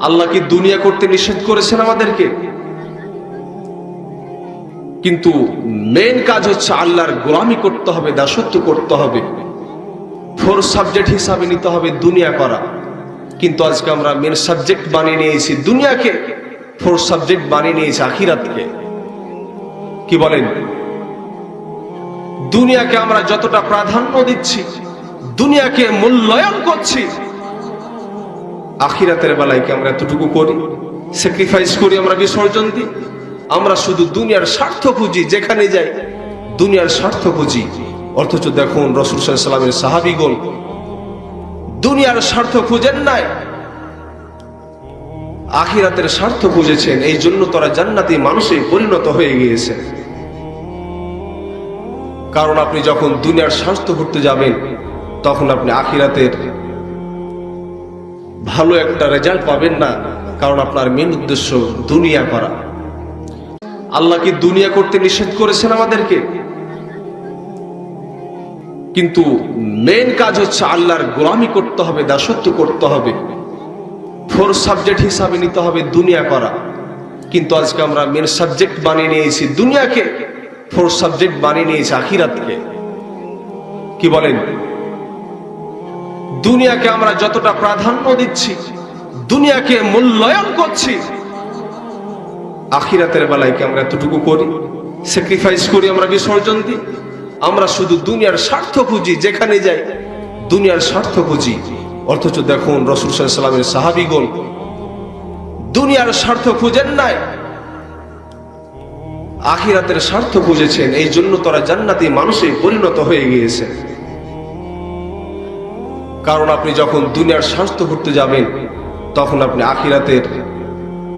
আল্লাহ কি দুনিয়া করতে নিষেধ করেছেন আমাদেরকে? কিন্তু মেন কাজ হচ্ছে আল্লাহর গোলামি করতে হবে, দাসত্ব করতে হবে, ফোর সাবজেক্ট হিসাবে নিতে হবে দুনিয়া করা। কিন্তু আজকে আমরা মেন সাবজেক্ট বানিয়ে নিয়েছি দুনিয়াকে, ফোর সাবজেক্ট বানিয়ে নিয়েছি আখিরাতকে। কি বলেন? দুনিয়াকে আমরা যতটা প্রাধান্য দিচ্ছি, দুনিয়াকে মূল্যায়ন করছি, আখিরাতের বেলায় কি আমরা এতটুকু করি? স্যাক্রিফাইস করি, আমরা বিসর্জন দিই। আমরা শুধু দুনিয়ার স্বার্থ খুঁজি, যেখানে যাই দুনিয়ার স্বার্থ খুঁজি। অথচ দেখুন রাসূল সাল্লাল্লাহু আলাইহি ওয়াসাল্লামের সাহাবীগণ দুনিয়ার স্বার্থ খুঁজেন নাই, আখিরাতের স্বার্থ খুঁজেছেন। এই জন্য তারা জান্নাতি মানুষে পরিণত হয়ে গিয়েছে। কারণ আপনি যখন দুনিয়ার স্বার্থ করতে যাবেন, তখন আপনি আখিরাতের ভালো একটা রেজাল্ট পাবেন না। কারণ আপনার মেন উদ্দেশ্য দুনিয়া করা। আল্লাহ কি দুনিয়া করতে নিষেধ করেছেন আমাদেরকে? কিন্তু মেন কাজ হচ্ছে আল্লাহর গোলামি করতে হবে, দাসত্ব করতে হবে, ফোর সাবজেক্ট হিসাবে নিতে হবে দুনিয়া করা। কিন্তু আজকে আমরা মেন সাবজেক্ট বানিয়ে নিয়েছি দুনিয়াকে, ফোর সাবজেক্ট বানিয়ে নিয়েছি আখিরাতকে। কি বলেন? দুনিয়াকে আমরা যতটা প্রাধান্য দিচ্ছি, দুনিয়াকে মূল্যায়ন করছি, আখিরাতের বেলায় কি আমরা এতটুকু করি? স্যাক্রিফাইস করি, আমরা বিসর্জন দিই। আমরা শুধু দুনিয়ার স্বার্থ খুঁজি, যেখানে যাই দুনিয়ার স্বার্থ খুঁজি। অথচ দেখুন রাসূল সাল্লাল্লাহু আলাইহি ওয়াসাল্লামের সাহাবীগণ দুনিয়ার স্বার্থ খুঁজেন নাই, আখিরাতের স্বার্থ খুঁজেছেন। এই জন্য তারা জান্নাতি মানুষে পরিণত হয়ে গিয়েছে। কারণ আপনি যখন দুনিয়ার স্বার্থ করতে যাবেন, তখন আপনি আখিরাতের